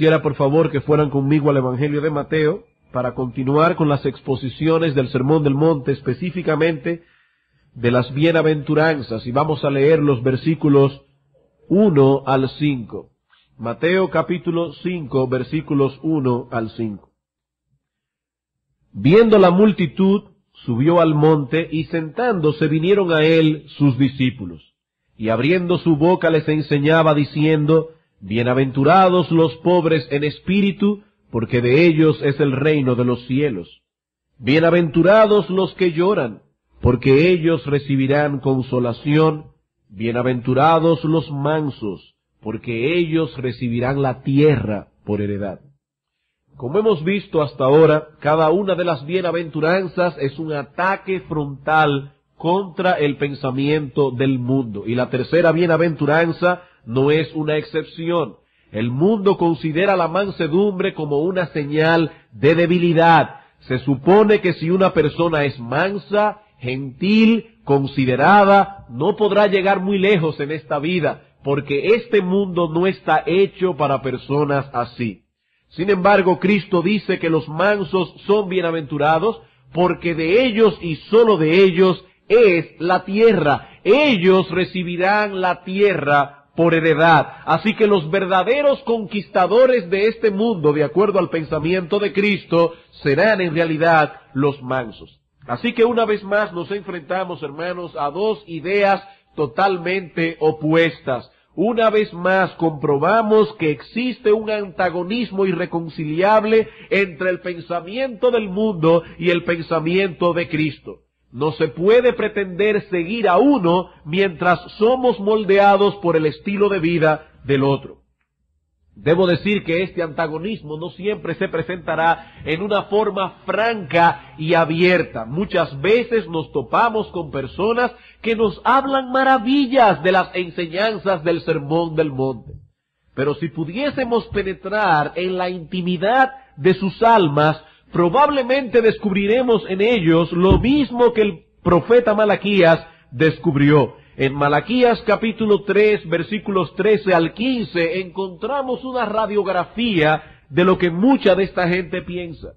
Quisiera por favor que fueran conmigo al Evangelio de Mateo para continuar con las exposiciones del Sermón del Monte, específicamente de las bienaventuranzas, y vamos a leer los versículos 1 al 5. Mateo capítulo 5, versículos 1 al 5. Viendo la multitud, subió al monte, y sentándose vinieron a él sus discípulos. Y abriendo su boca les enseñaba, diciendo: Bienaventurados los pobres en espíritu, porque de ellos es el reino de los cielos. Bienaventurados los que lloran, porque ellos recibirán consolación. Bienaventurados los mansos, porque ellos recibirán la tierra por heredad. Como hemos visto hasta ahora, cada una de las bienaventuranzas es un ataque frontal contra el pensamiento del mundo. Y la tercera bienaventuranza no es una excepción. El mundo considera la mansedumbre como una señal de debilidad. Se supone que si una persona es mansa, gentil, considerada, no podrá llegar muy lejos en esta vida, porque este mundo no está hecho para personas así. Sin embargo, Cristo dice que los mansos son bienaventurados, porque de ellos y solo de ellos es la tierra. Ellos recibirán la tierra por heredad. Así que los verdaderos conquistadores de este mundo, de acuerdo al pensamiento de Cristo, serán en realidad los mansos. Así que una vez más nos enfrentamos, hermanos, a dos ideas totalmente opuestas. Una vez más comprobamos que existe un antagonismo irreconciliable entre el pensamiento del mundo y el pensamiento de Cristo. No se puede pretender seguir a uno mientras somos moldeados por el estilo de vida del otro. Debo decir que este antagonismo no siempre se presentará en una forma franca y abierta. Muchas veces nos topamos con personas que nos hablan maravillas de las enseñanzas del Sermón del Monte. Pero si pudiésemos penetrar en la intimidad de sus almas, probablemente descubriremos en ellos lo mismo que el profeta Malaquías descubrió. En Malaquías capítulo 3, versículos 13 al 15, encontramos una radiografía de lo que mucha de esta gente piensa.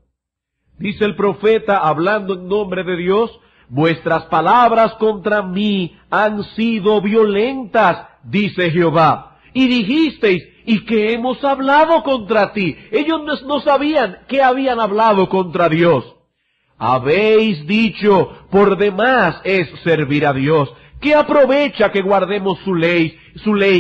Dice el profeta, hablando en nombre de Dios: vuestras palabras contra mí han sido violentas, dice Jehová. Y dijisteis: ¿y qué hemos hablado contra ti? Ellos no sabían qué habían hablado contra Dios. Habéis dicho: por demás es servir a Dios. ¿Qué aprovecha que guardemos su ley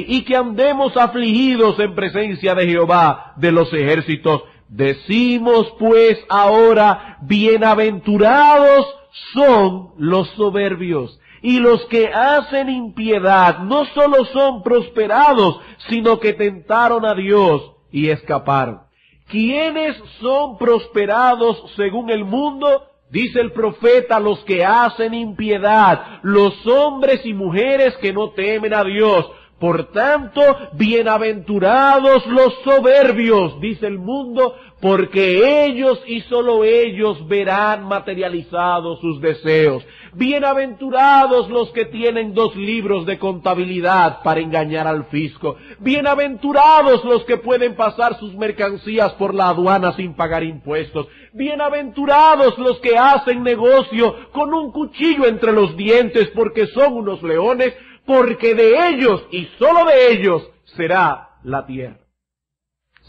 y que andemos afligidos en presencia de Jehová de los ejércitos? Decimos pues ahora: bienaventurados son los soberbios. Y los que hacen impiedad no solo son prosperados, sino que tentaron a Dios y escaparon. ¿Quiénes son prosperados según el mundo? Dice el profeta: los que hacen impiedad, los hombres y mujeres que no temen a Dios. Por tanto, bienaventurados los soberbios, dice el mundo, porque ellos y solo ellos verán materializados sus deseos. Bienaventurados los que tienen 2 libros de contabilidad para engañar al fisco. Bienaventurados los que pueden pasar sus mercancías por la aduana sin pagar impuestos. Bienaventurados los que hacen negocio con un cuchillo entre los dientes, porque son unos leones, porque de ellos y solo de ellos será la tierra.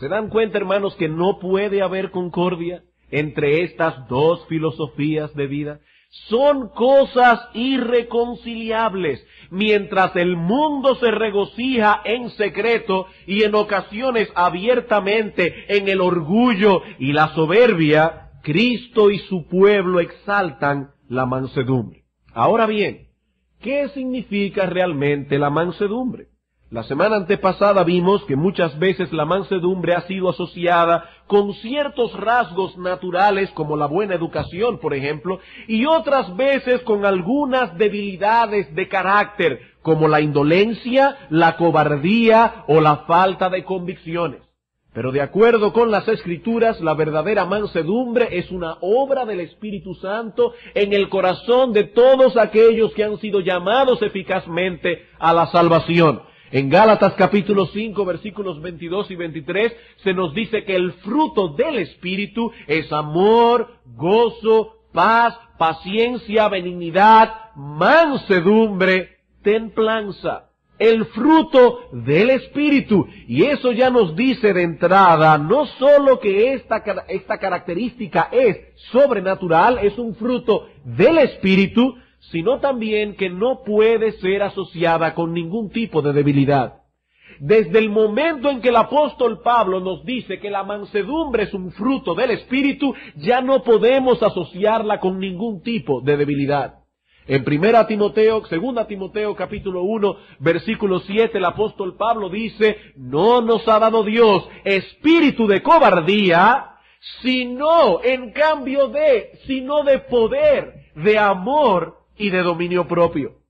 ¿Se dan cuenta, hermanos, que no puede haber concordia entre estas dos filosofías de vida? Son cosas irreconciliables. Mientras el mundo se regocija en secreto y en ocasiones abiertamente en el orgullo y la soberbia, Cristo y su pueblo exaltan la mansedumbre. Ahora bien, ¿qué significa realmente la mansedumbre? La semana antepasada vimos que muchas veces la mansedumbre ha sido asociada con ciertos rasgos naturales como la buena educación, por ejemplo, y otras veces con algunas debilidades de carácter como la indolencia, la cobardía o la falta de convicciones. Pero de acuerdo con las Escrituras, la verdadera mansedumbre es una obra del Espíritu Santo en el corazón de todos aquellos que han sido llamados eficazmente a la salvación. En Gálatas capítulo 5, versículos 22 y 23, se nos dice que el fruto del Espíritu es amor, gozo, paz, paciencia, benignidad, mansedumbre, templanza. El fruto del Espíritu. Y eso ya nos dice de entrada, no solo que esta característica es sobrenatural, es un fruto del Espíritu, sino también que no puede ser asociada con ningún tipo de debilidad. Desde el momento en que el apóstol Pablo nos dice que la mansedumbre es un fruto del Espíritu, ya no podemos asociarla con ningún tipo de debilidad. En 2 Timoteo capítulo 1, versículo 7, el apóstol Pablo dice, no nos ha dado Dios espíritu de cobardía, sino de poder, de amor y de dominio propio.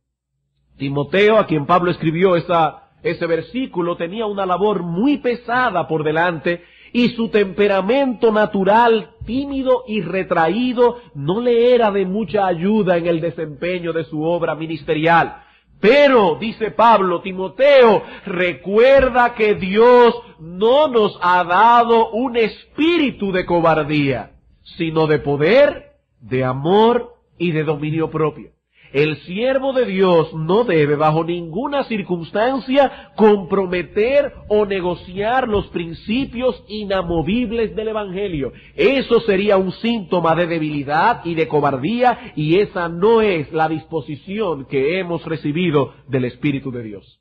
Timoteo, a quien Pablo escribió ese versículo, tenía una labor muy pesada por delante, y su temperamento natural, tímido y retraído, no le era de mucha ayuda en el desempeño de su obra ministerial. Pero, dice Pablo, Timoteo, recuerda que Dios no nos ha dado un espíritu de cobardía, sino de poder, de amor y de dominio propio. El siervo de Dios no debe bajo ninguna circunstancia comprometer o negociar los principios inamovibles del Evangelio. Eso sería un síntoma de debilidad y de cobardía, y esa no es la disposición que hemos recibido del Espíritu de Dios.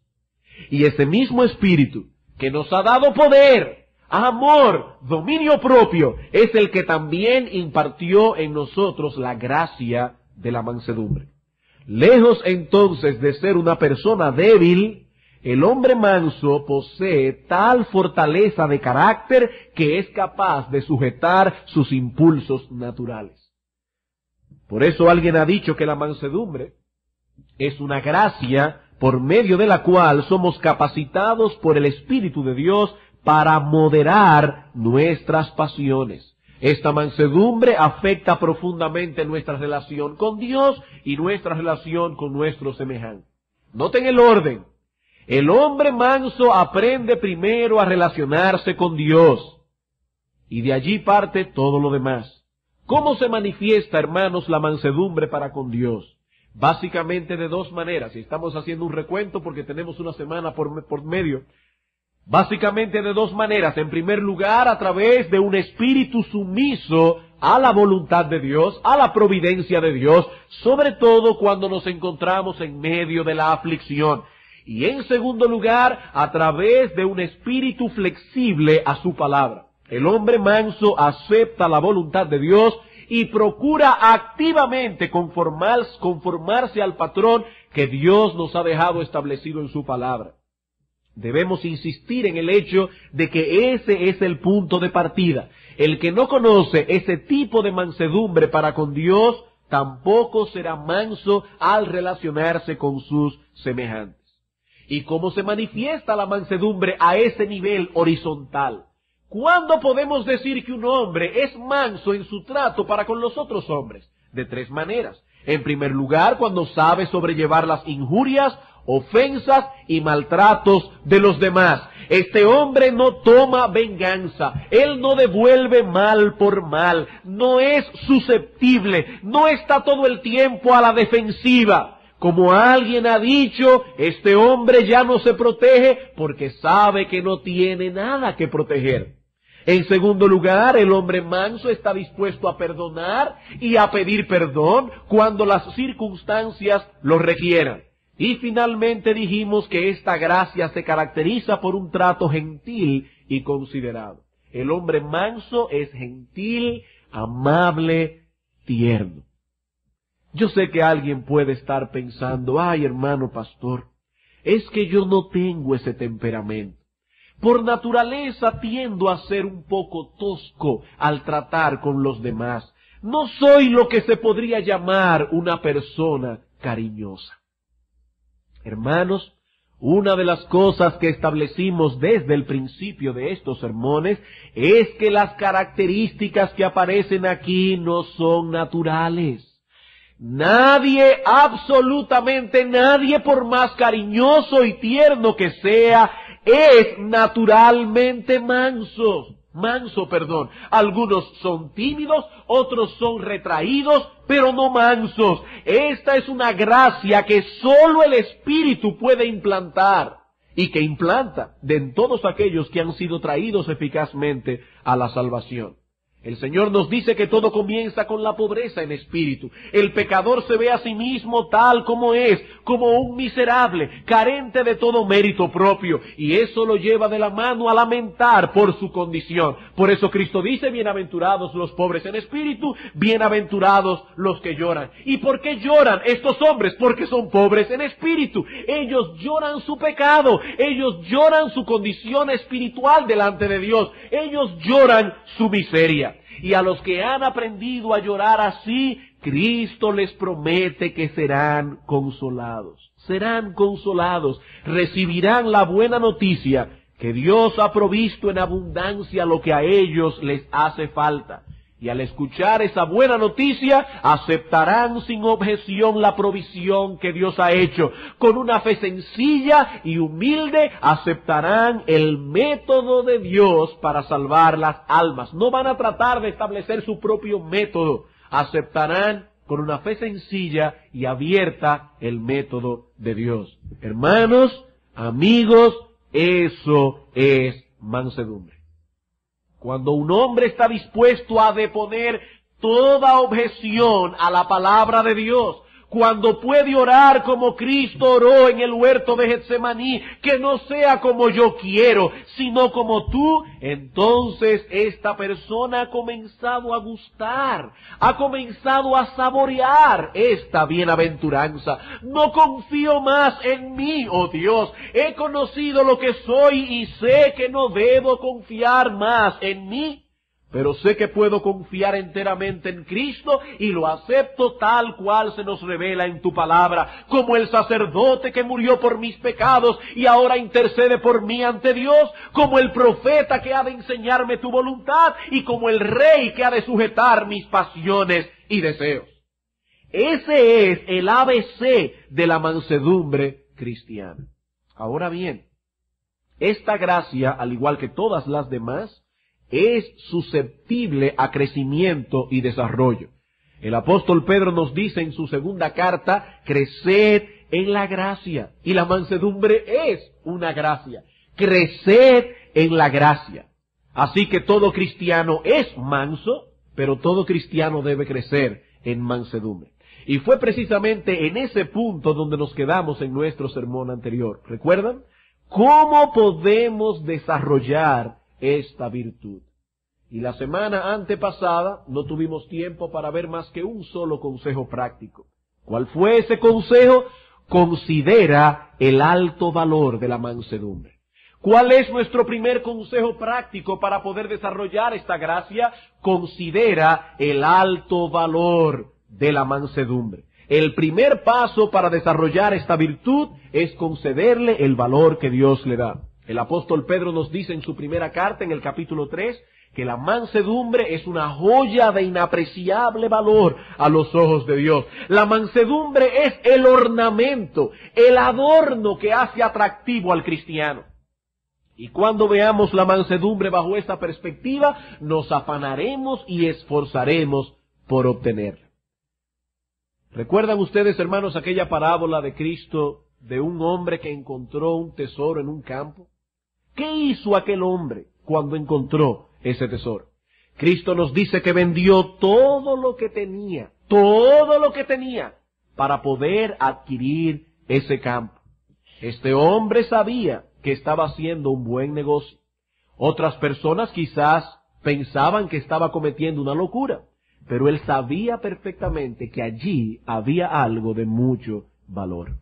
Y ese mismo Espíritu que nos ha dado poder, amor, dominio propio, es el que también impartió en nosotros la gracia de la mansedumbre. Lejos entonces de ser una persona débil, el hombre manso posee tal fortaleza de carácter que es capaz de sujetar sus impulsos naturales. Por eso alguien ha dicho que la mansedumbre es una gracia por medio de la cual somos capacitados por el Espíritu de Dios para moderar nuestras pasiones. Esta mansedumbre afecta profundamente nuestra relación con Dios y nuestra relación con nuestros semejantes. Noten el orden. El hombre manso aprende primero a relacionarse con Dios, y de allí parte todo lo demás. ¿Cómo se manifiesta, hermanos, la mansedumbre para con Dios? Básicamente de dos maneras, y estamos haciendo un recuento porque tenemos una semana por medio. Básicamente de dos maneras. En primer lugar, a través de un espíritu sumiso a la voluntad de Dios, a la providencia de Dios, sobre todo cuando nos encontramos en medio de la aflicción. Y en segundo lugar, a través de un espíritu flexible a su palabra. El hombre manso acepta la voluntad de Dios y procura activamente conformarse al patrón que Dios nos ha dejado establecido en su palabra. Debemos insistir en el hecho de que ese es el punto de partida. El que no conoce ese tipo de mansedumbre para con Dios, tampoco será manso al relacionarse con sus semejantes. ¿Y cómo se manifiesta la mansedumbre a ese nivel horizontal? ¿Cuándo podemos decir que un hombre es manso en su trato para con los otros hombres? De tres maneras. En primer lugar, cuando sabe sobrellevar las injurias, ofensas y maltratos de los demás. Este hombre no toma venganza, él no devuelve mal por mal, no es susceptible, no está todo el tiempo a la defensiva. Como alguien ha dicho, este hombre ya no se protege porque sabe que no tiene nada que proteger. En segundo lugar, el hombre manso está dispuesto a perdonar y a pedir perdón cuando las circunstancias lo requieran. Y finalmente dijimos que esta gracia se caracteriza por un trato gentil y considerado. El hombre manso es gentil, amable, tierno. Yo sé que alguien puede estar pensando, ay hermano pastor, es que yo no tengo ese temperamento. Por naturaleza tiendo a ser un poco tosco al tratar con los demás. No soy lo que se podría llamar una persona cariñosa. Hermanos, una de las cosas que establecimos desde el principio de estos sermones es que las características que aparecen aquí no son naturales. Nadie, absolutamente nadie, por más cariñoso y tierno que sea, es naturalmente manso. Algunos son tímidos, otros son retraídos, pero no mansos. Esta es una gracia que sólo el Espíritu puede implantar y que implanta en todos aquellos que han sido traídos eficazmente a la salvación. El Señor nos dice que todo comienza con la pobreza en espíritu. El pecador se ve a sí mismo tal como es, como un miserable, carente de todo mérito propio, y eso lo lleva de la mano a lamentar por su condición. Por eso Cristo dice, bienaventurados los pobres en espíritu, bienaventurados los que lloran. ¿Y por qué lloran estos hombres? Porque son pobres en espíritu. Ellos lloran su pecado, ellos lloran su condición espiritual delante de Dios, ellos lloran su miseria. Y a los que han aprendido a llorar así, Cristo les promete que serán consolados. Serán consolados, recibirán la buena noticia que Dios ha provisto en abundancia lo que a ellos les hace falta. Y al escuchar esa buena noticia, aceptarán sin objeción la provisión que Dios ha hecho. Con una fe sencilla y humilde, aceptarán el método de Dios para salvar las almas. No van a tratar de establecer su propio método. Aceptarán con una fe sencilla y abierta el método de Dios. Hermanos, amigos, eso es mansedumbre. Cuando un hombre está dispuesto a deponer toda objeción a la palabra de Dios, cuando puede orar como Cristo oró en el huerto de Getsemaní, que no sea como yo quiero, sino como tú, entonces esta persona ha comenzado a gustar, ha comenzado a saborear esta bienaventuranza. No confío más en mí, oh Dios, he conocido lo que soy y sé que no debo confiar más en mí. Pero sé que puedo confiar enteramente en Cristo y lo acepto tal cual se nos revela en tu palabra, como el sacerdote que murió por mis pecados y ahora intercede por mí ante Dios, como el profeta que ha de enseñarme tu voluntad y como el rey que ha de sujetar mis pasiones y deseos. Ese es el ABC de la mansedumbre cristiana. Ahora bien, esta gracia, al igual que todas las demás, es susceptible a crecimiento y desarrollo. El apóstol Pedro nos dice en su segunda carta, creced en la gracia. Y la mansedumbre es una gracia. Creced en la gracia. Así que todo cristiano es manso, pero todo cristiano debe crecer en mansedumbre. Y fue precisamente en ese punto donde nos quedamos en nuestro sermón anterior. ¿Recuerdan? ¿Cómo podemos desarrollar esta virtud? Y la semana antepasada no tuvimos tiempo para ver más que un solo consejo práctico. ¿Cuál fue ese consejo? Considera el alto valor de la mansedumbre. ¿Cuál es nuestro primer consejo práctico para poder desarrollar esta gracia? Considera el alto valor de la mansedumbre. El primer paso para desarrollar esta virtud es concederle el valor que Dios le da. El apóstol Pedro nos dice en su primera carta, en el capítulo 3, que la mansedumbre es una joya de inapreciable valor a los ojos de Dios. La mansedumbre es el ornamento, el adorno que hace atractivo al cristiano. Y cuando veamos la mansedumbre bajo esta perspectiva, nos afanaremos y esforzaremos por obtenerla. ¿Recuerdan ustedes, hermanos, aquella parábola de Cristo de un hombre que encontró un tesoro en un campo? ¿Qué hizo aquel hombre cuando encontró ese tesoro? Cristo nos dice que vendió todo lo que tenía, para poder adquirir ese campo. Este hombre sabía que estaba haciendo un buen negocio. Otras personas quizás pensaban que estaba cometiendo una locura, pero él sabía perfectamente que allí había algo de mucho valor.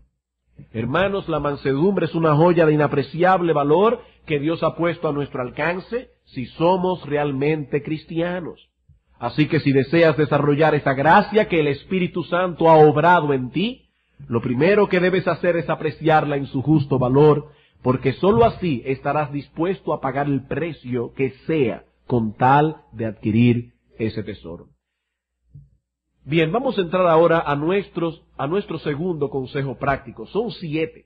Hermanos, la mansedumbre es una joya de inapreciable valor que Dios ha puesto a nuestro alcance si somos realmente cristianos. Así que si deseas desarrollar esa gracia que el Espíritu Santo ha obrado en ti, lo primero que debes hacer es apreciarla en su justo valor, porque sólo así estarás dispuesto a pagar el precio que sea con tal de adquirir ese tesoro. Bien, vamos a entrar ahora a nuestro segundo consejo práctico. Son 7.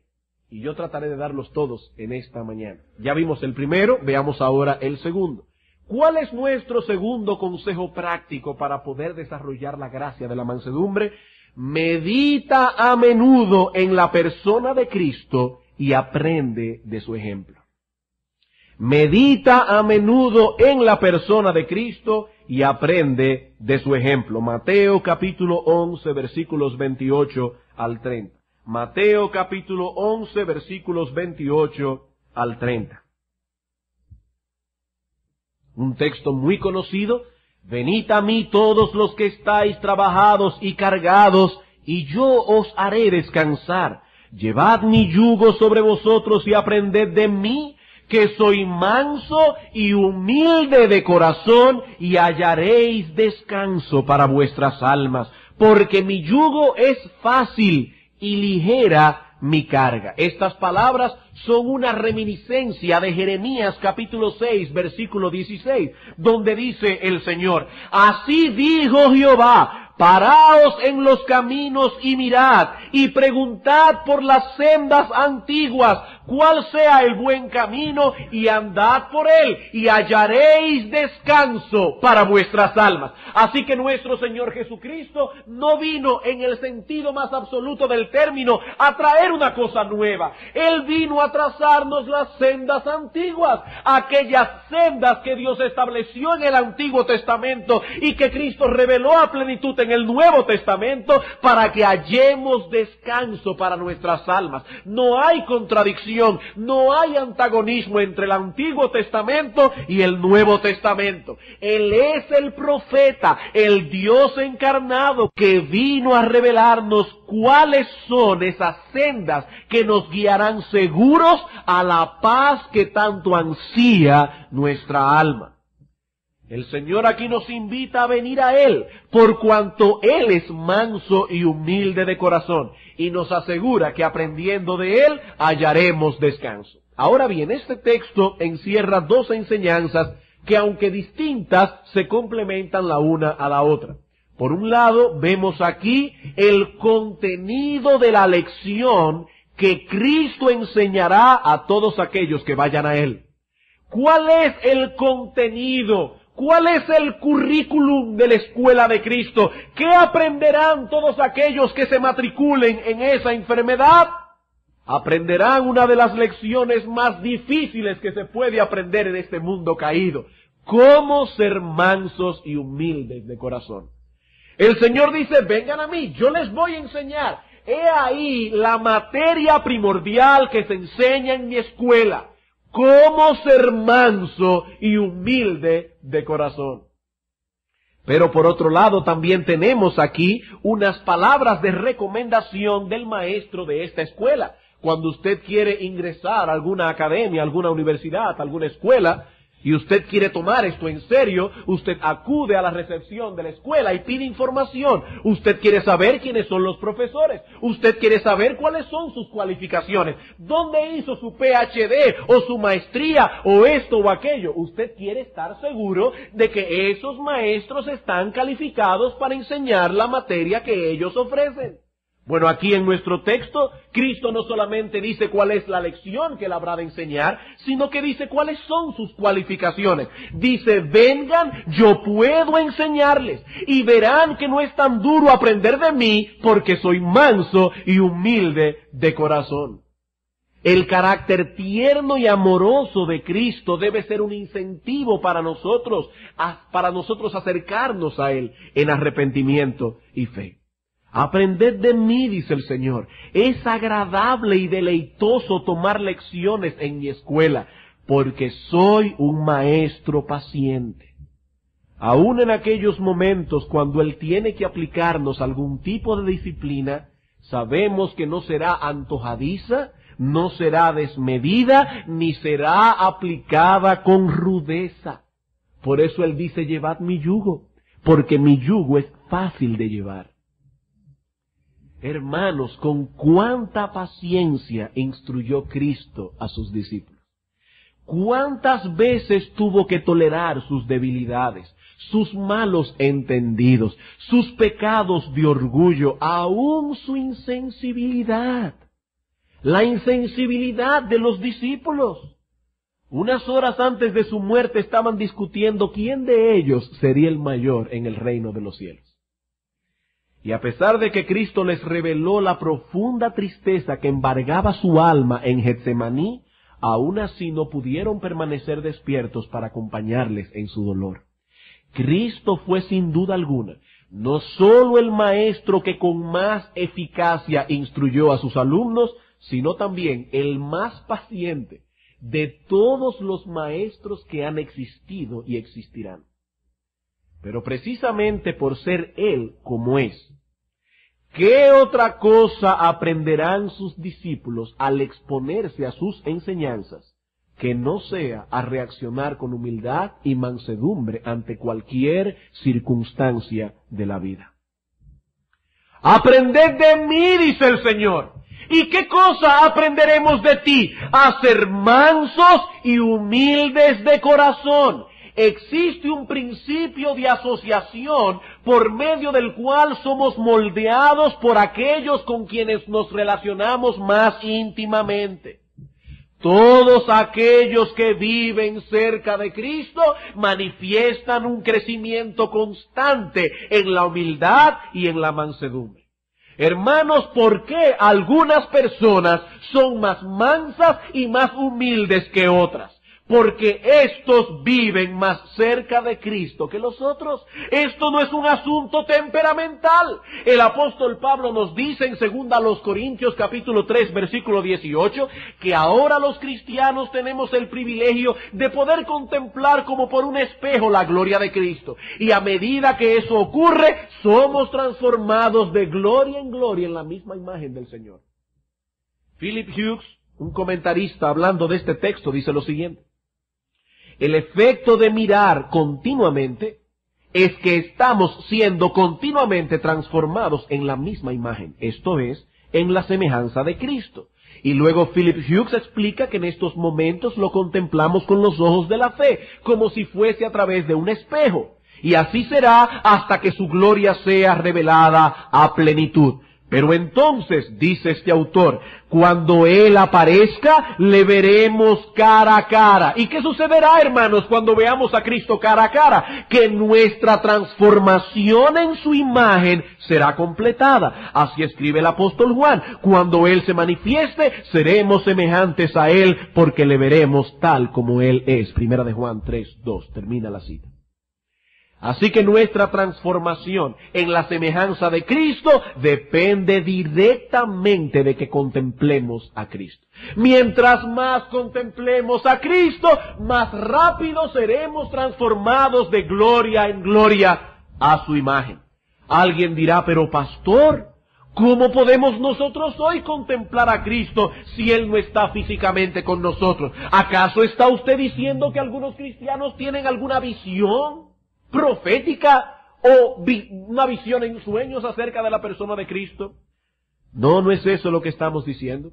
Y yo trataré de darlos todos en esta mañana. Ya vimos el primero, veamos ahora el segundo. ¿Cuál es nuestro segundo consejo práctico para poder desarrollar la gracia de la mansedumbre? Medita a menudo en la persona de Cristo y aprende de su ejemplo. Medita a menudo en la persona de Cristo y aprende de su ejemplo. Mateo capítulo 11, versículos 28 al 30. Mateo capítulo 11, versículos 28 al 30. Un texto muy conocido. Venid a mí todos los que estáis trabajados y cargados, y yo os haré descansar. Llevad mi yugo sobre vosotros y aprended de mí, que soy manso y humilde de corazón, y hallaréis descanso para vuestras almas, porque mi yugo es fácil y ligera mi carga. Estas palabras son una reminiscencia de Jeremías capítulo 6, versículo 16, donde dice el Señor: así dijo Jehová, paraos en los caminos y mirad, y preguntad por las sendas antiguas, cuál sea el buen camino, y andad por él, y hallaréis descanso para vuestras almas. Así que nuestro Señor Jesucristo no vino en el sentido más absoluto del término a traer una cosa nueva. Él vino a trazarnos las sendas antiguas, aquellas sendas que Dios estableció en el Antiguo Testamento y que Cristo reveló a plenitud en el Nuevo Testamento para que hallemos descanso para nuestras almas. No hay contradicción, no hay antagonismo entre el Antiguo Testamento y el Nuevo Testamento. Él es el profeta, el Dios encarnado, que vino a revelarnos cuáles son esas sendas que nos guiarán seguros a la paz que tanto ansía nuestra alma. El Señor aquí nos invita a venir a Él, por cuanto Él es manso y humilde de corazón, y nos asegura que aprendiendo de Él hallaremos descanso. Ahora bien, este texto encierra dos enseñanzas que, aunque distintas, se complementan la una a la otra. Por un lado, vemos aquí el contenido de la lección que Cristo enseñará a todos aquellos que vayan a Él. ¿Cuál es el contenido? ¿Cuál es el currículum de la escuela de Cristo? ¿Qué aprenderán todos aquellos que se matriculen en esa enfermedad? Aprenderán una de las lecciones más difíciles que se puede aprender en este mundo caído: cómo ser mansos y humildes de corazón. El Señor dice: vengan a mí, yo les voy a enseñar. He ahí la materia primordial que se enseña en mi escuela: cómo ser manso y humilde de corazón. Pero por otro lado también tenemos aquí unas palabras de recomendación del maestro de esta escuela. Cuando usted quiere ingresar a alguna academia, alguna universidad, alguna escuela, y usted quiere tomar esto en serio, usted acude a la recepción de la escuela y pide información. Usted quiere saber quiénes son los profesores. Usted quiere saber cuáles son sus cualificaciones. ¿Dónde hizo su PhD o su maestría o esto o aquello? Usted quiere estar seguro de que esos maestros están calificados para enseñar la materia que ellos ofrecen. Bueno, aquí en nuestro texto, Cristo no solamente dice cuál es la lección que él habrá de enseñar, sino que dice cuáles son sus cualificaciones. Dice: vengan, yo puedo enseñarles, y verán que no es tan duro aprender de mí, porque soy manso y humilde de corazón. El carácter tierno y amoroso de Cristo debe ser un incentivo para nosotros acercarnos a Él en arrepentimiento y fe. Aprended de mí, dice el Señor. Es agradable y deleitoso tomar lecciones en mi escuela, porque soy un maestro paciente. Aún en aquellos momentos cuando Él tiene que aplicarnos algún tipo de disciplina, sabemos que no será antojadiza, no será desmedida, ni será aplicada con rudeza. Por eso Él dice: llevad mi yugo, porque mi yugo es fácil de llevar. Hermanos, con cuánta paciencia instruyó Cristo a sus discípulos. Cuántas veces tuvo que tolerar sus debilidades, sus malos entendidos, sus pecados de orgullo, aún su insensibilidad. La insensibilidad de los discípulos. Unas horas antes de su muerte estaban discutiendo quién de ellos sería el mayor en el reino de los cielos. Y a pesar de que Cristo les reveló la profunda tristeza que embargaba su alma en Getsemaní, aún así no pudieron permanecer despiertos para acompañarles en su dolor. Cristo fue sin duda alguna no sólo el maestro que con más eficacia instruyó a sus alumnos, sino también el más paciente de todos los maestros que han existido y existirán. Pero precisamente por ser Él como es, ¿qué otra cosa aprenderán sus discípulos al exponerse a sus enseñanzas que no sea a reaccionar con humildad y mansedumbre ante cualquier circunstancia de la vida? Aprended de mí, dice el Señor. ¿Y qué cosa aprenderemos de ti? A ser mansos y humildes de corazón. Existe un principio de asociación por medio del cual somos moldeados por aquellos con quienes nos relacionamos más íntimamente. Todos aquellos que viven cerca de Cristo manifiestan un crecimiento constante en la humildad y en la mansedumbre. Hermanos, ¿por qué algunas personas son más mansas y más humildes que otras? Porque estos viven más cerca de Cristo que los otros. Esto no es un asunto temperamental. El apóstol Pablo nos dice en 2 Corintios capítulo 3 versículo 18 que ahora los cristianos tenemos el privilegio de poder contemplar como por un espejo la gloria de Cristo. Y a medida que eso ocurre, somos transformados de gloria en gloria en la misma imagen del Señor. Philip Hughes, un comentarista hablando de este texto, dice lo siguiente: el efecto de mirar continuamente es que estamos siendo continuamente transformados en la misma imagen, esto es, en la semejanza de Cristo. Y luego Philip Hughes explica que en estos momentos lo contemplamos con los ojos de la fe, como si fuese a través de un espejo. Y así será hasta que su gloria sea revelada a plenitud. Pero entonces, dice este autor, cuando Él aparezca, le veremos cara a cara. ¿Y qué sucederá, hermanos, cuando veamos a Cristo cara a cara? Que nuestra transformación en su imagen será completada. Así escribe el apóstol Juan: cuando Él se manifieste, seremos semejantes a Él, porque le veremos tal como Él es. Primera de Juan 3:2, termina la cita. Así que nuestra transformación en la semejanza de Cristo depende directamente de que contemplemos a Cristo. Mientras más contemplemos a Cristo, más rápido seremos transformados de gloria en gloria a su imagen. Alguien dirá: pero pastor, ¿cómo podemos nosotros hoy contemplar a Cristo si Él no está físicamente con nosotros? ¿Acaso está usted diciendo que algunos cristianos tienen alguna visión profética o una visión en sueños acerca de la persona de Cristo? No, no es eso lo que estamos diciendo.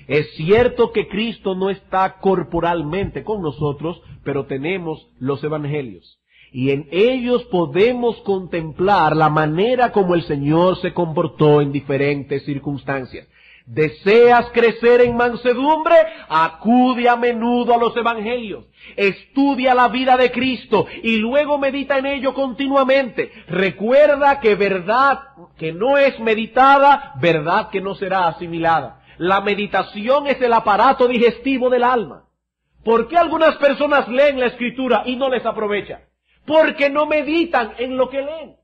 Es cierto que Cristo no está corporalmente con nosotros, pero tenemos los evangelios. Y en ellos podemos contemplar la manera como el Señor se comportó en diferentes circunstancias. ¿Deseas crecer en mansedumbre? Acude a menudo a los evangelios. Estudia la vida de Cristo y luego medita en ello continuamente. Recuerda que verdad que no es meditada, verdad que no será asimilada. La meditación es el aparato digestivo del alma. ¿Por qué algunas personas leen la Escritura y no les aprovecha? Porque no meditan en lo que leen.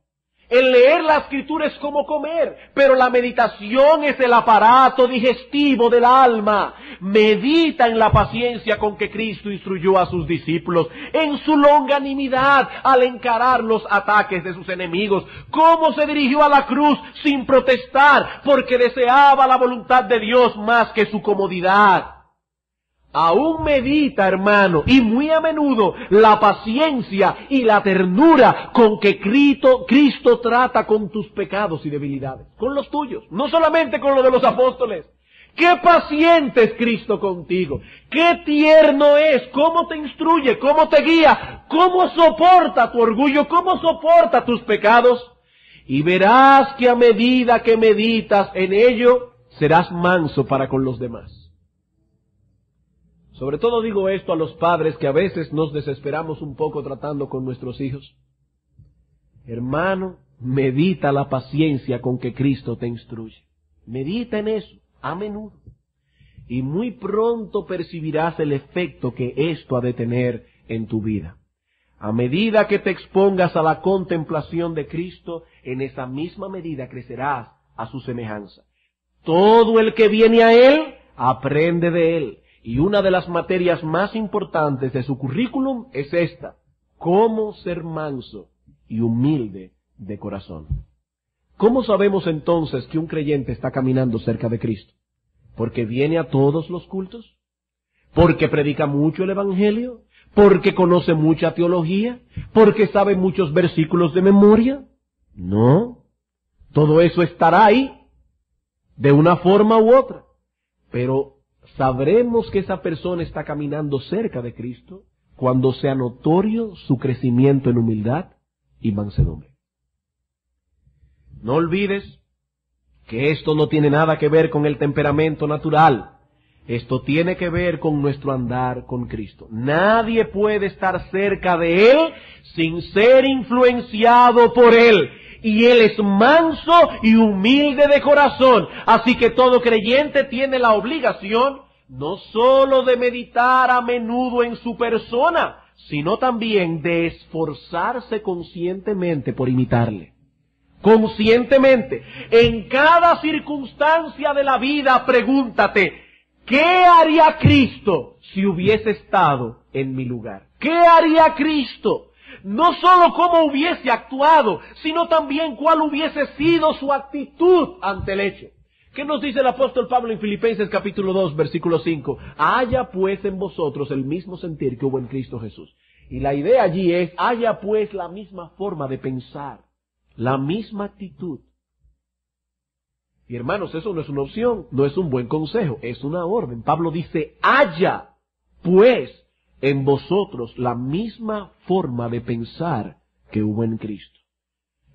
El leer la Escritura es como comer, pero la meditación es el aparato digestivo del alma. Medita en la paciencia con que Cristo instruyó a sus discípulos, en su longanimidad al encarar los ataques de sus enemigos, cómo se dirigió a la cruz sin protestar, porque deseaba la voluntad de Dios más que su comodidad. Aún medita, hermano, y muy a menudo, la paciencia y la ternura con que Cristo trata con tus pecados y debilidades, con los tuyos, no solamente con los de los apóstoles. Qué paciente es Cristo contigo, qué tierno es, cómo te instruye, cómo te guía, cómo soporta tu orgullo, cómo soporta tus pecados. Y verás que a medida que meditas en ello, serás manso para con los demás. Sobre todo digo esto a los padres que a veces nos desesperamos un poco tratando con nuestros hijos. Hermano, medita la paciencia con que Cristo te instruye. Medita en eso, a menudo. Y muy pronto percibirás el efecto que esto ha de tener en tu vida. A medida que te expongas a la contemplación de Cristo, en esa misma medida crecerás a su semejanza. Todo el que viene a Él, aprende de Él. Y una de las materias más importantes de su currículum es esta: cómo ser manso y humilde de corazón. ¿Cómo sabemos entonces que un creyente está caminando cerca de Cristo? ¿Porque viene a todos los cultos? ¿Porque predica mucho el Evangelio? ¿Porque conoce mucha teología? ¿Porque sabe muchos versículos de memoria? No. Todo eso estará ahí, de una forma u otra. Pero sabremos que esa persona está caminando cerca de Cristo cuando sea notorio su crecimiento en humildad y mansedumbre. No olvides que esto no tiene nada que ver con el temperamento natural. Esto tiene que ver con nuestro andar con Cristo. Nadie puede estar cerca de Él sin ser influenciado por Él. Y Él es manso y humilde de corazón. Así que todo creyente tiene la obligación no sólo de meditar a menudo en su persona, sino también de esforzarse conscientemente por imitarle. Conscientemente, en cada circunstancia de la vida, pregúntate: ¿qué haría Cristo si hubiese estado en mi lugar? ¿Qué haría Cristo? No solo cómo hubiese actuado, sino también cuál hubiese sido su actitud ante el hecho. ¿Qué nos dice el apóstol Pablo en Filipenses capítulo 2, versículo 5? Haya pues en vosotros el mismo sentir que hubo en Cristo Jesús. Y la idea allí es: haya pues la misma forma de pensar, la misma actitud. Y hermanos, eso no es una opción, no es un buen consejo, es una orden. Pablo dice: haya pues en vosotros la misma forma de pensar que hubo en Cristo.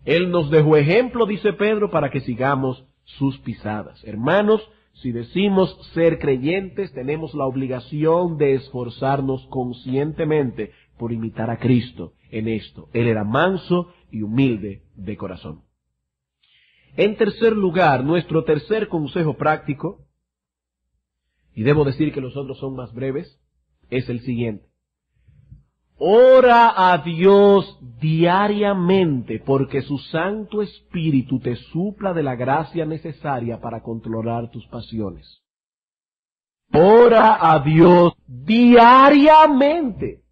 Él nos dejó ejemplo, dice Pedro, para que sigamos sus pisadas. Hermanos, si decimos ser creyentes, tenemos la obligación de esforzarnos conscientemente por imitar a Cristo en esto. Él era manso y humilde de corazón. En tercer lugar, nuestro tercer consejo práctico, y debo decir que los otros son más breves, es el siguiente: ora a Dios diariamente porque su Santo Espíritu te supla de la gracia necesaria para controlar tus pasiones. Ora a Dios diariamente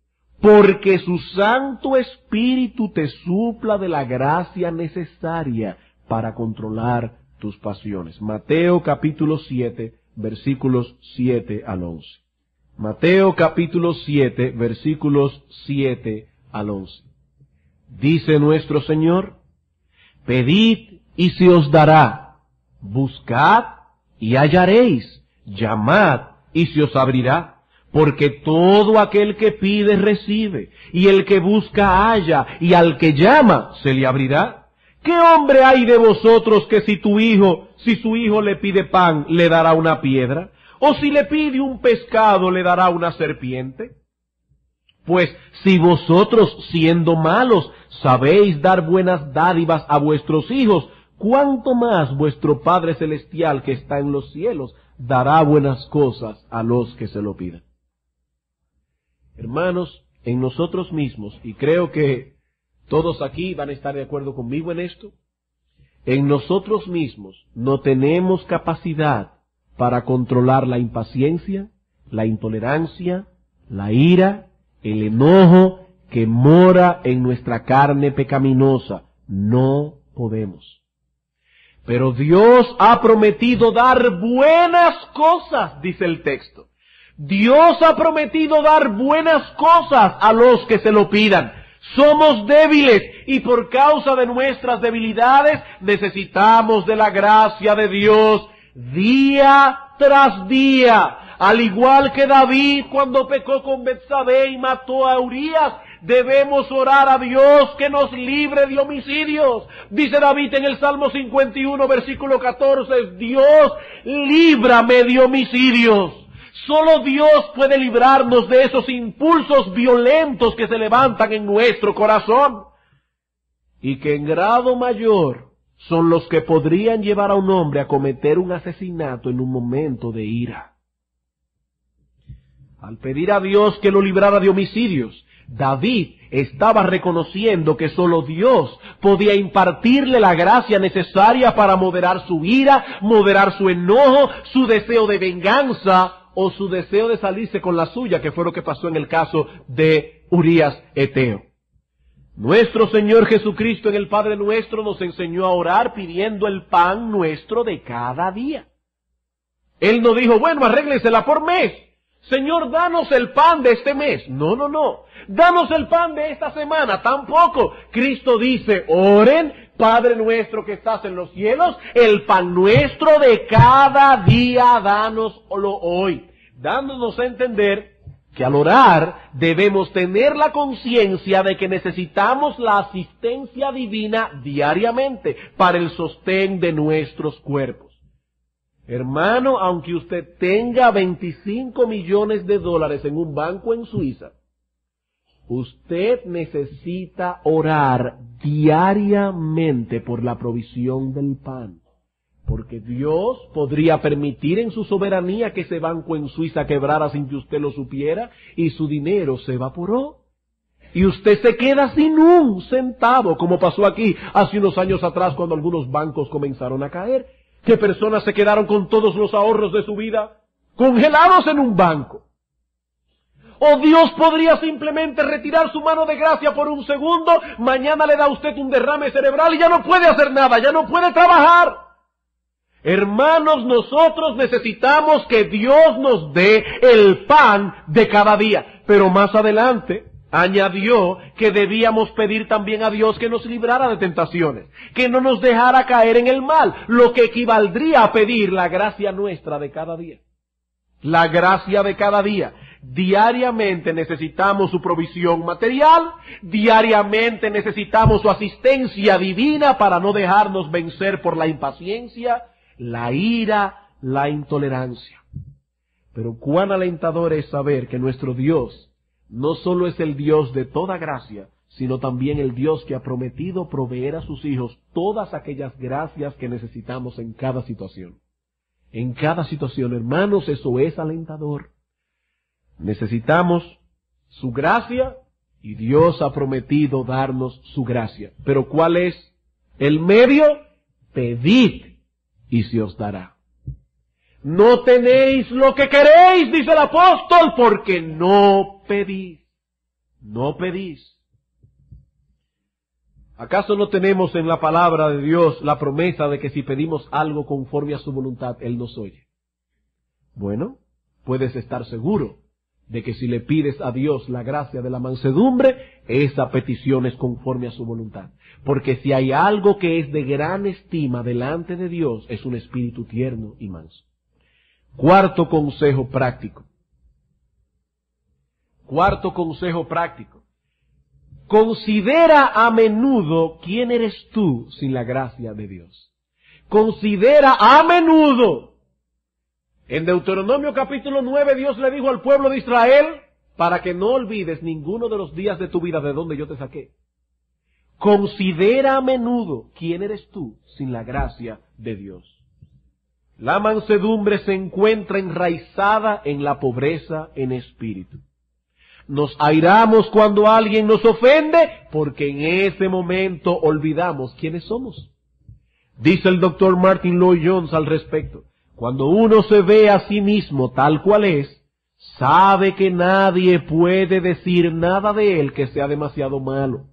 porque su Santo Espíritu te supla de la gracia necesaria para controlar tus pasiones. Mateo capítulo 7, versículos 7 al 11. Mateo capítulo 7, versículos 7 al 11. Dice nuestro Señor: pedid y se os dará, buscad y hallaréis, llamad y se os abrirá. Porque todo aquel que pide recibe, y el que busca halla, y al que llama se le abrirá. ¿Qué hombre hay de vosotros que si su hijo le pide pan, le dará una piedra? ¿O si le pide un pescado, le dará una serpiente? Pues si vosotros, siendo malos, sabéis dar buenas dádivas a vuestros hijos, ¿cuánto más vuestro Padre Celestial que está en los cielos dará buenas cosas a los que se lo pidan? Hermanos, en nosotros mismos, y creo que todos aquí van a estar de acuerdo conmigo en esto, en nosotros mismos no tenemos capacidad para controlar la impaciencia, la intolerancia, la ira, el enojo que mora en nuestra carne pecaminosa. No podemos. Pero Dios ha prometido dar buenas cosas, dice el texto. Dios ha prometido dar buenas cosas a los que se lo pidan. Somos débiles y por causa de nuestras debilidades necesitamos de la gracia de Dios día tras día. Al igual que David cuando pecó con Betsabé y mató a Urías, debemos orar a Dios que nos libre de homicidios. Dice David en el Salmo 51, versículo 14, Dios, líbrame de homicidios. Solo Dios puede librarnos de esos impulsos violentos que se levantan en nuestro corazón y que en grado mayor son los que podrían llevar a un hombre a cometer un asesinato en un momento de ira. Al pedir a Dios que lo librara de homicidios, David estaba reconociendo que solo Dios podía impartirle la gracia necesaria para moderar su ira, moderar su enojo, su deseo de venganza o su deseo de salirse con la suya, que fue lo que pasó en el caso de Urías Eteo. Nuestro Señor Jesucristo en el Padre Nuestro nos enseñó a orar pidiendo el pan nuestro de cada día. Él no dijo, bueno, arréglensela por mes. Señor, danos el pan de este mes. No. Danos el pan de esta semana. Tampoco. Cristo dice, oren, Padre nuestro que estás en los cielos, el pan nuestro de cada día, dánoslo hoy. Dándonos a entender que al orar debemos tener la conciencia de que necesitamos la asistencia divina diariamente para el sostén de nuestros cuerpos. Hermano, aunque usted tenga 25 millones de dólares en un banco en Suiza, usted necesita orar diariamente por la provisión del pan. Porque Dios podría permitir en su soberanía que ese banco en Suiza quebrara sin que usted lo supiera y su dinero se evaporó. Y usted se queda sin un centavo, como pasó aquí hace unos años atrás cuando algunos bancos comenzaron a caer. Que personas se quedaron con todos los ahorros de su vida congelados en un banco. O Dios podría simplemente retirar su mano de gracia por un segundo, mañana le da a usted un derrame cerebral y ya no puede hacer nada, ya no puede trabajar. Hermanos, nosotros necesitamos que Dios nos dé el pan de cada día. Pero más adelante añadió que debíamos pedir también a Dios que nos librara de tentaciones, que no nos dejara caer en el mal, lo que equivaldría a pedir la gracia nuestra de cada día. La gracia de cada día. Diariamente necesitamos su provisión material, diariamente necesitamos su asistencia divina para no dejarnos vencer por la impaciencia, la ira, la intolerancia. Pero cuán alentador es saber que nuestro Dios no solo es el Dios de toda gracia, sino también el Dios que ha prometido proveer a sus hijos todas aquellas gracias que necesitamos en cada situación. En cada situación, hermanos, eso es alentador. Necesitamos su gracia y Dios ha prometido darnos su gracia. Pero ¿cuál es el medio? Pedid y se os dará. No tenéis lo que queréis, dice el apóstol, porque no pedís. No pedís. ¿Acaso no tenemos en la palabra de Dios la promesa de que si pedimos algo conforme a su voluntad, Él nos oye? Bueno, puedes estar seguro de que si le pides a Dios la gracia de la mansedumbre, esa petición es conforme a su voluntad. Porque si hay algo que es de gran estima delante de Dios, es un espíritu tierno y manso. Cuarto consejo práctico. Cuarto consejo práctico. Considera a menudo quién eres tú sin la gracia de Dios. Considera a menudo. En Deuteronomio capítulo 9 Dios le dijo al pueblo de Israel, para que no olvides ninguno de los días de tu vida de donde yo te saqué. Considera a menudo quién eres tú sin la gracia de Dios. La mansedumbre se encuentra enraizada en la pobreza en espíritu. Nos airamos cuando alguien nos ofende porque en ese momento olvidamos quiénes somos. Dice el doctor Martin Lloyd-Jones al respecto. Cuando uno se ve a sí mismo tal cual es, sabe que nadie puede decir nada de él que sea demasiado malo.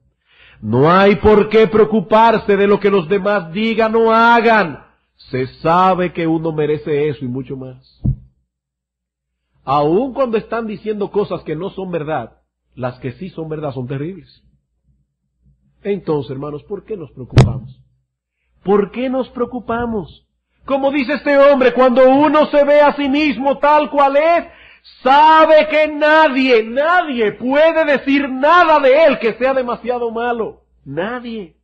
No hay por qué preocuparse de lo que los demás digan o hagan. Se sabe que uno merece eso y mucho más. Aun cuando están diciendo cosas que no son verdad, las que sí son verdad son terribles. Entonces, hermanos, ¿por qué nos preocupamos? ¿Por qué nos preocupamos? Como dice este hombre, cuando uno se ve a sí mismo tal cual es, sabe que nadie puede decir nada de él que sea demasiado malo. Nadie.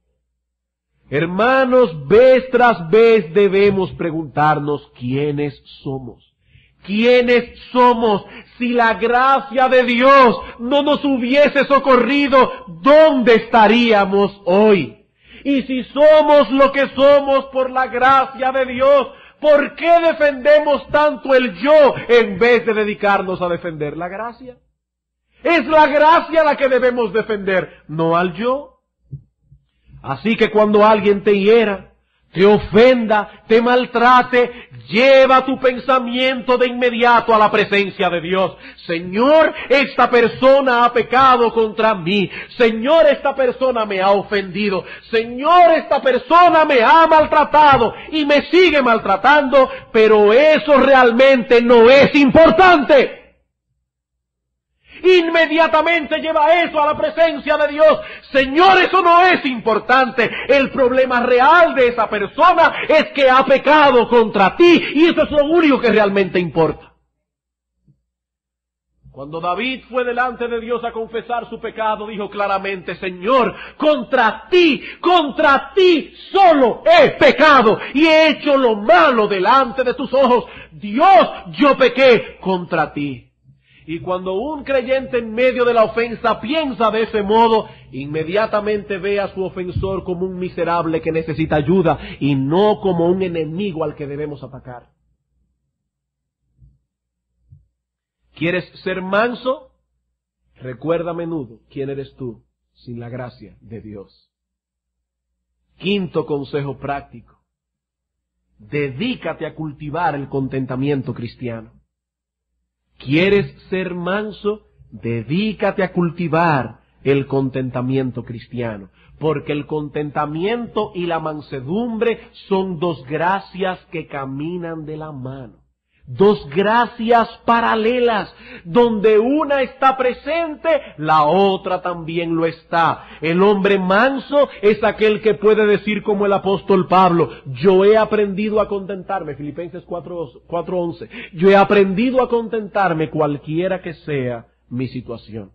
Hermanos, vez tras vez debemos preguntarnos quiénes somos. ¿Quiénes somos? Si la gracia de Dios no nos hubiese socorrido, ¿dónde estaríamos hoy? Y si somos lo que somos por la gracia de Dios, ¿por qué defendemos tanto el yo en vez de dedicarnos a defender la gracia? Es la gracia la que debemos defender, no al yo. Así que cuando alguien te hiera, te ofenda, te maltrate, lleva tu pensamiento de inmediato a la presencia de Dios. Señor, esta persona ha pecado contra mí. Señor, esta persona me ha ofendido. Señor, esta persona me ha maltratado y me sigue maltratando, pero eso realmente no es importante. Inmediatamente lleva eso a la presencia de Dios. Señor, eso no es importante. El problema real de esa persona es que ha pecado contra ti, y eso es lo único que realmente importa. Cuando David fue delante de Dios a confesar su pecado, dijo claramente: Señor, contra ti solo he pecado y he hecho lo malo delante de tus ojos. Dios, yo pequé contra ti. Y cuando un creyente en medio de la ofensa piensa de ese modo, inmediatamente ve a su ofensor como un miserable que necesita ayuda y no como un enemigo al que debemos atacar. ¿Quieres ser manso? Recuerda a menudo quién eres tú sin la gracia de Dios. Quinto consejo práctico: dedícate a cultivar el contentamiento cristiano. ¿Quieres ser manso? Dedícate a cultivar el contentamiento cristiano, porque el contentamiento y la mansedumbre son dos gracias que caminan de la mano. Dos gracias paralelas, donde una está presente, la otra también lo está. El hombre manso es aquel que puede decir como el apóstol Pablo: yo he aprendido a contentarme, Filipenses 4:11, yo he aprendido a contentarme cualquiera que sea mi situación.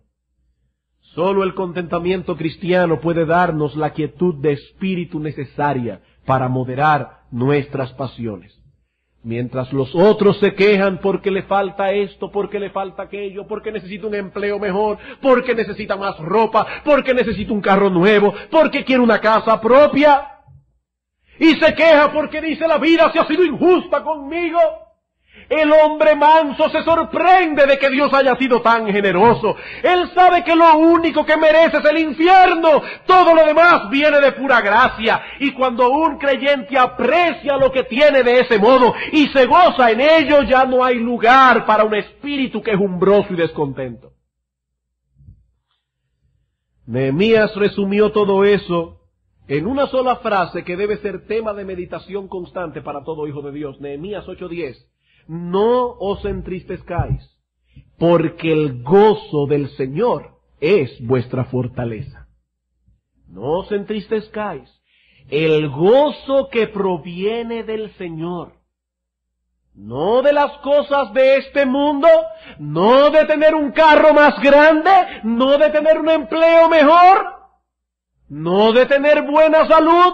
Solo el contentamiento cristiano puede darnos la quietud de espíritu necesaria para moderar nuestras pasiones. Mientras los otros se quejan porque le falta esto, porque le falta aquello, porque necesita un empleo mejor, porque necesita más ropa, porque necesita un carro nuevo, porque quiere una casa propia, y se queja porque dice: la vida se ha sido injusta conmigo. El hombre manso se sorprende de que Dios haya sido tan generoso. Él sabe que lo único que merece es el infierno. Todo lo demás viene de pura gracia. Y cuando un creyente aprecia lo que tiene de ese modo y se goza en ello, ya no hay lugar para un espíritu quejumbroso y descontento. Nehemías resumió todo eso en una sola frase que debe ser tema de meditación constante para todo hijo de Dios. Nehemías 8:10. No os entristezcáis, porque el gozo del Señor es vuestra fortaleza. No os entristezcáis. El gozo que proviene del Señor. No de las cosas de este mundo, no de tener un carro más grande, no de tener un empleo mejor, no de tener buena salud,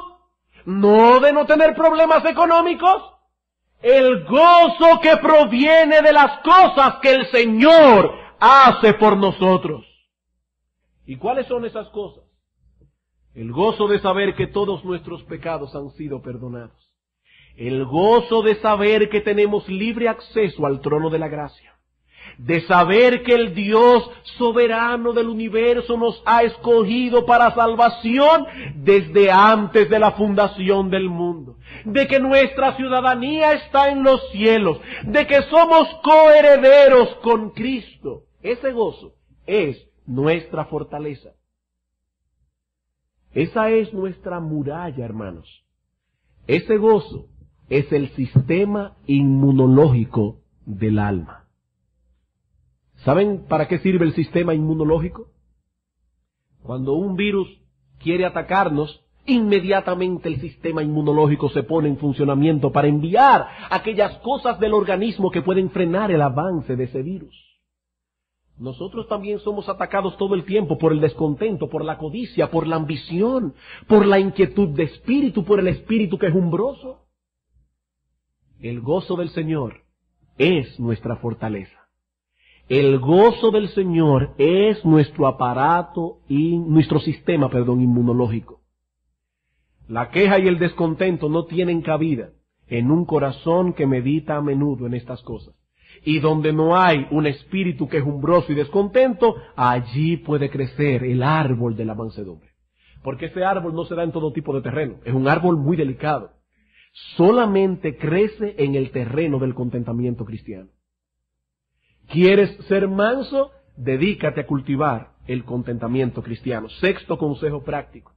no de no tener problemas económicos. El gozo que proviene de las cosas que el Señor hace por nosotros. ¿Y cuáles son esas cosas? El gozo de saber que todos nuestros pecados han sido perdonados. El gozo de saber que tenemos libre acceso al trono de la gracia. De saber que el Dios soberano del universo nos ha escogido para salvación desde antes de la fundación del mundo. De que nuestra ciudadanía está en los cielos. De que somos coherederos con Cristo. Ese gozo es nuestra fortaleza. Esa es nuestra muralla, hermanos. Ese gozo es el sistema inmunológico del alma. ¿Saben para qué sirve el sistema inmunológico? Cuando un virus quiere atacarnos, inmediatamente el sistema inmunológico se pone en funcionamiento para enviar aquellas cosas del organismo que pueden frenar el avance de ese virus. Nosotros también somos atacados todo el tiempo por el descontento, por la codicia, por la ambición, por la inquietud de espíritu, por el espíritu quejumbroso. El gozo del Señor es nuestra fortaleza. El gozo del Señor es nuestro aparato y nuestro sistema, inmunológico. La queja y el descontento no tienen cabida en un corazón que medita a menudo en estas cosas. Y donde no hay un espíritu quejumbroso y descontento, allí puede crecer el árbol de la mansedumbre. Porque ese árbol no se da en todo tipo de terreno. Es un árbol muy delicado. Solamente crece en el terreno del contentamiento cristiano. ¿Quieres ser manso? Dedícate a cultivar el contentamiento cristiano. Sexto consejo práctico.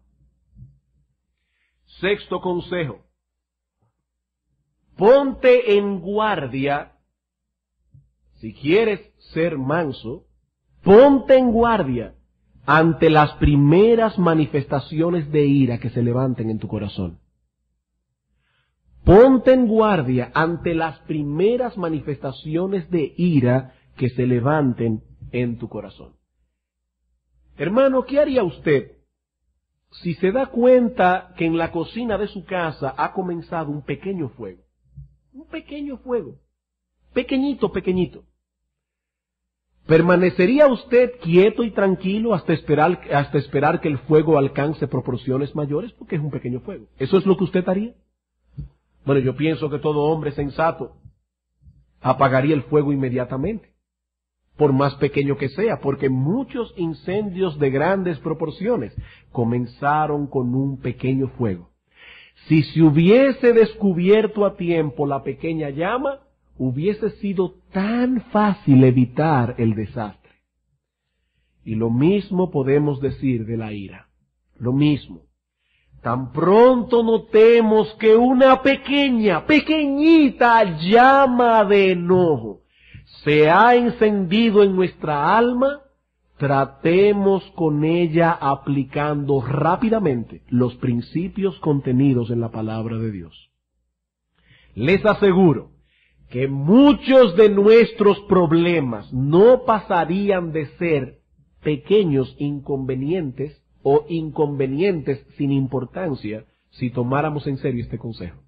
Sexto consejo. Ponte en guardia. Si quieres ser manso, ponte en guardia ante las primeras manifestaciones de ira que se levanten en tu corazón. Ponte en guardia ante las primeras manifestaciones de ira que se levanten en tu corazón. Hermano, ¿qué haría usted si se da cuenta que en la cocina de su casa ha comenzado un pequeño fuego? Un pequeño fuego. Pequeñito, pequeñito. ¿Permanecería usted quieto y tranquilo hasta esperar que el fuego alcance proporciones mayores? Porque es un pequeño fuego. ¿Eso es lo que usted haría? Bueno, yo pienso que todo hombre sensato apagaría el fuego inmediatamente, por más pequeño que sea, porque muchos incendios de grandes proporciones comenzaron con un pequeño fuego. Si se hubiese descubierto a tiempo la pequeña llama, hubiese sido tan fácil evitar el desastre. Y lo mismo podemos decir de la ira. Lo mismo. Tan pronto notemos que una pequeñita llama de enojo se ha encendido en nuestra alma, tratemos con ella aplicando rápidamente los principios contenidos en la palabra de Dios. Les aseguro que muchos de nuestros problemas no pasarían de ser pequeños inconvenientes o inconvenientes sin importancia si tomáramos en serio este consejo.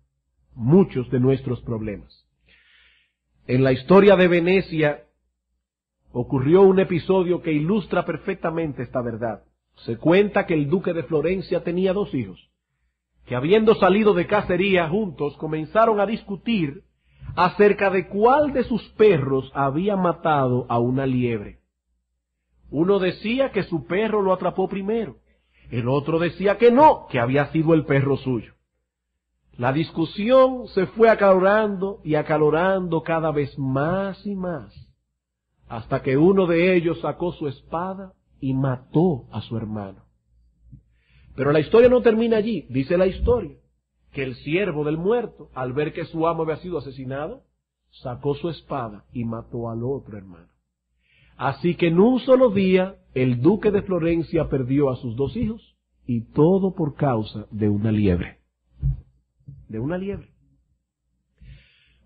Muchos de nuestros problemas. En la historia de Venecia ocurrió un episodio que ilustra perfectamente esta verdad. Se cuenta que el duque de Florencia tenía 2 hijos, que habiendo salido de cacería juntos comenzaron a discutir acerca de cuál de sus perros había matado a una liebre. Uno decía que su perro lo atrapó primero, el otro decía que no, que había sido el perro suyo. La discusión se fue acalorando y acalorando cada vez más y más, hasta que uno de ellos sacó su espada y mató a su hermano. Pero la historia no termina allí. Dice la historia que el siervo del muerto, al ver que su amo había sido asesinado, sacó su espada y mató al otro hermano. Así que en un solo día el duque de Florencia perdió a sus 2 hijos, y todo por causa de una liebre. De una liebre.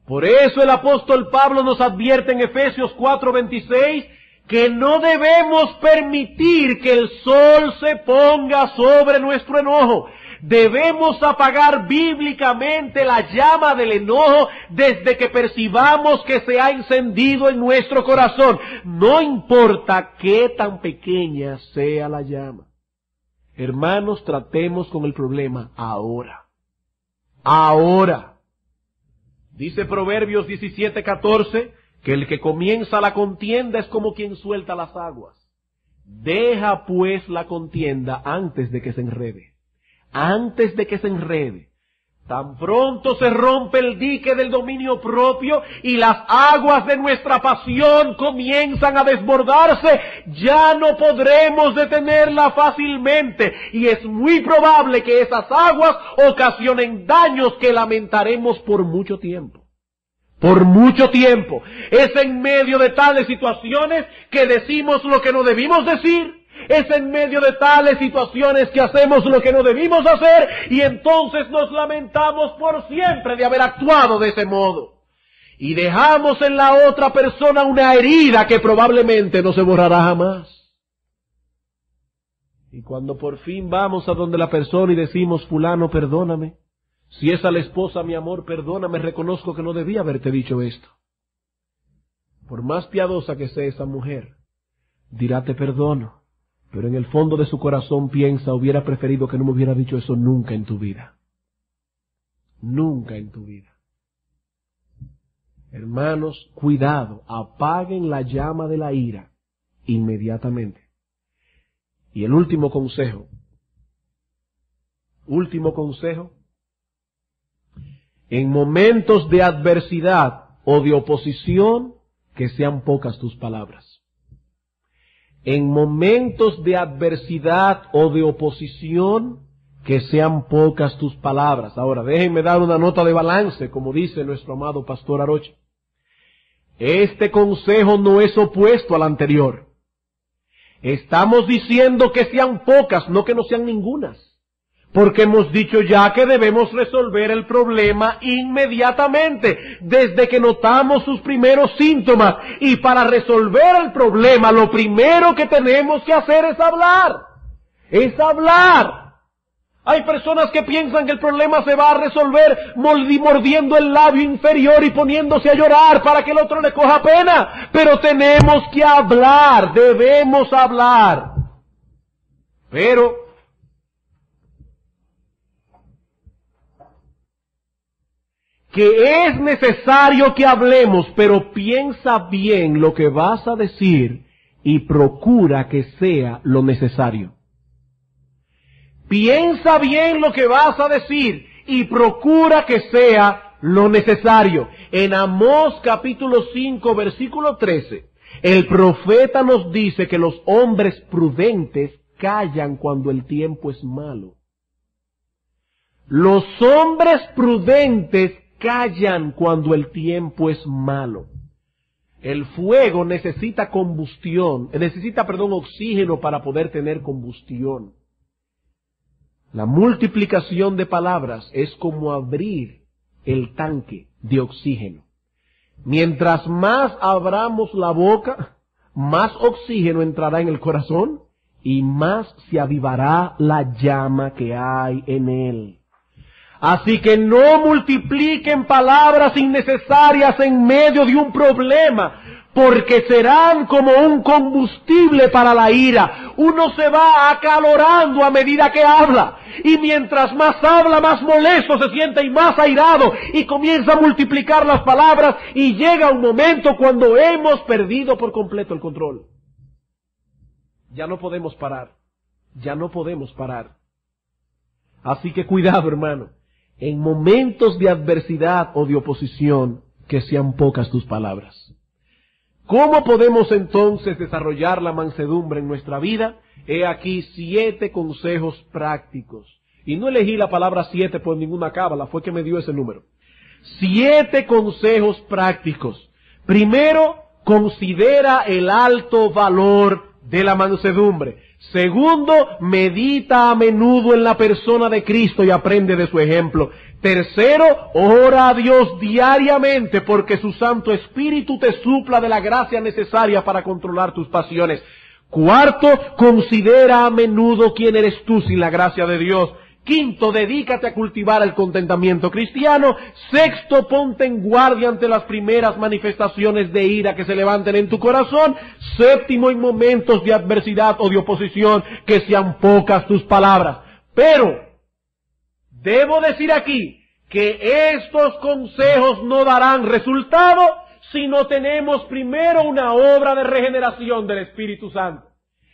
Por eso el apóstol Pablo nos advierte en Efesios 4:26 que no debemos permitir que el sol se ponga sobre nuestro enojo. Debemos apagar bíblicamente la llama del enojo desde que percibamos que se ha encendido en nuestro corazón. No importa qué tan pequeña sea la llama. Hermanos, tratemos con el problema ahora. Ahora. Dice Proverbios 17:14 que el que comienza la contienda es como quien suelta las aguas. Deja pues la contienda antes de que se enrede. Antes de que se enrede. Tan pronto se rompe el dique del dominio propio y las aguas de nuestra pasión comienzan a desbordarse, ya no podremos detenerla fácilmente, y es muy probable que esas aguas ocasionen daños que lamentaremos por mucho tiempo. Por mucho tiempo. Es en medio de tales situaciones que decimos lo que no debimos decir, Es en medio de tales situaciones que hacemos lo que no debimos hacer y entonces nos lamentamos por siempre de haber actuado de ese modo. Y dejamos en la otra persona una herida que probablemente no se borrará jamás. Y cuando por fin vamos a donde la persona y decimos, fulano, perdóname. Si es a la esposa, mi amor, perdóname, reconozco que no debía haberte dicho esto. Por más piadosa que sea esa mujer, dirá te perdono, pero en el fondo de su corazón piensa, hubiera preferido que no me hubiera dicho eso nunca en tu vida. Nunca en tu vida. Hermanos, cuidado, apaguen la llama de la ira inmediatamente. Y el último consejo, en momentos de adversidad o de oposición, que sean pocas tus palabras. En momentos de adversidad o de oposición, que sean pocas tus palabras. Ahora, déjenme dar una nota de balance, como dice nuestro amado pastor Arocha. Este consejo no es opuesto al anterior. Estamos diciendo que sean pocas, no que no sean ningunas. Porque hemos dicho ya que debemos resolver el problema inmediatamente, desde que notamos sus primeros síntomas. Y para resolver el problema, lo primero que tenemos que hacer es hablar. Es hablar. Hay personas que piensan que el problema se va a resolver mordiendo el labio inferior y poniéndose a llorar para que el otro le coja pena. Pero tenemos que hablar, debemos hablar. Pero que es necesario que hablemos, pero piensa bien lo que vas a decir y procura que sea lo necesario. Piensa bien lo que vas a decir y procura que sea lo necesario. En Amós capítulo 5 versículo 13, el profeta nos dice que los hombres prudentes callan cuando el tiempo es malo. Los hombres prudentes callan cuando el tiempo es malo. El fuego necesita oxígeno para poder tener combustión. La multiplicación de palabras es como abrir el tanque de oxígeno. Mientras más abramos la boca, más oxígeno entrará en el corazón y más se avivará la llama que hay en él. Así que no multipliquen palabras innecesarias en medio de un problema, porque serán como un combustible para la ira. Uno se va acalorando a medida que habla, y mientras más habla, más molesto se siente y más airado, y comienza a multiplicar las palabras, y llega un momento cuando hemos perdido por completo el control. Ya no podemos parar. Así que cuidado, hermano. En momentos de adversidad o de oposición, que sean pocas tus palabras. ¿Cómo podemos entonces desarrollar la mansedumbre en nuestra vida? He aquí 7 consejos prácticos. Y no elegí la palabra 7 por ninguna cábala, fue que me dio ese número. 7 consejos prácticos. Primero, considera el alto valor de la mansedumbre. Segundo, medita a menudo en la persona de Cristo y aprende de su ejemplo. Tercero, ora a Dios diariamente porque su Santo Espíritu te supla de la gracia necesaria para controlar tus pasiones. Cuarto, considera a menudo quién eres tú sin la gracia de Dios. Quinto, dedícate a cultivar el contentamiento cristiano. Sexto, ponte en guardia ante las primeras manifestaciones de ira que se levanten en tu corazón. Séptimo, en momentos de adversidad o de oposición, que sean pocas tus palabras. Pero, debo decir aquí que estos consejos no darán resultado si no tenemos primero una obra de regeneración del Espíritu Santo.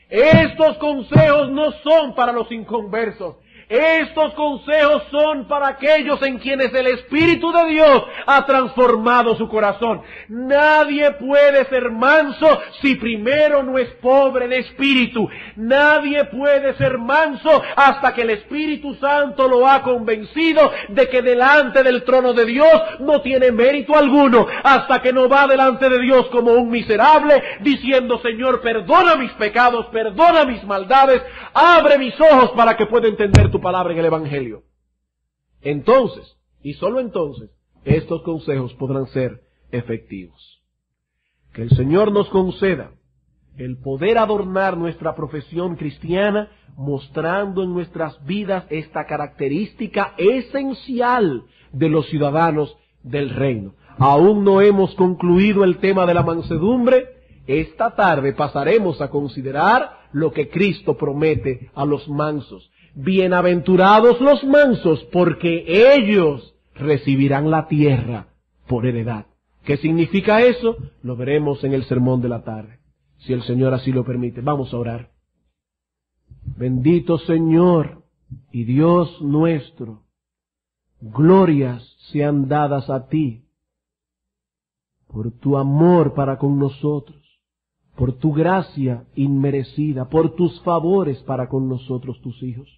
Estos consejos no son para los inconversos. Estos consejos son para aquellos en quienes el Espíritu de Dios ha transformado su corazón. Nadie puede ser manso si primero no es pobre en espíritu. Nadie puede ser manso hasta que el Espíritu Santo lo ha convencido de que delante del trono de Dios no tiene mérito alguno, hasta que no va delante de Dios como un miserable, diciendo: Señor, perdona mis pecados, perdona mis maldades, abre mis ojos para que pueda entender tu palabra en el Evangelio. Entonces, y solo entonces, estos consejos podrán ser efectivos. Que el Señor nos conceda el poder adornar nuestra profesión cristiana, mostrando en nuestras vidas esta característica esencial de los ciudadanos del reino. Aún no hemos concluido el tema de la mansedumbre. Esta tarde pasaremos a considerar lo que Cristo promete a los mansos. Bienaventurados los mansos, porque ellos recibirán la tierra por heredad. ¿Qué significa eso? Lo veremos en el sermón de la tarde, si el Señor así lo permite. Vamos a orar. Bendito Señor y Dios nuestro, glorias sean dadas a ti por tu amor para con nosotros, por tu gracia inmerecida, por tus favores para con nosotros, tus hijos.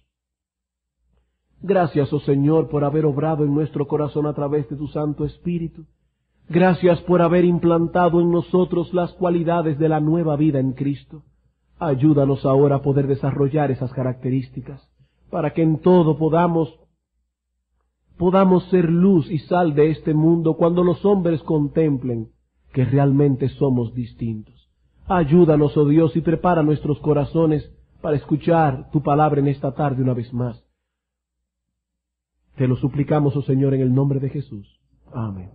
Gracias, oh Señor, por haber obrado en nuestro corazón a través de tu Santo Espíritu. Gracias por haber implantado en nosotros las cualidades de la nueva vida en Cristo. Ayúdanos ahora a poder desarrollar esas características, para que en todo podamos ser luz y sal de este mundo cuando los hombres contemplen que realmente somos distintos. Ayúdanos, oh Dios, y prepara nuestros corazones para escuchar tu palabra en esta tarde una vez más. Te lo suplicamos, oh Señor, en el nombre de Jesús. Amén.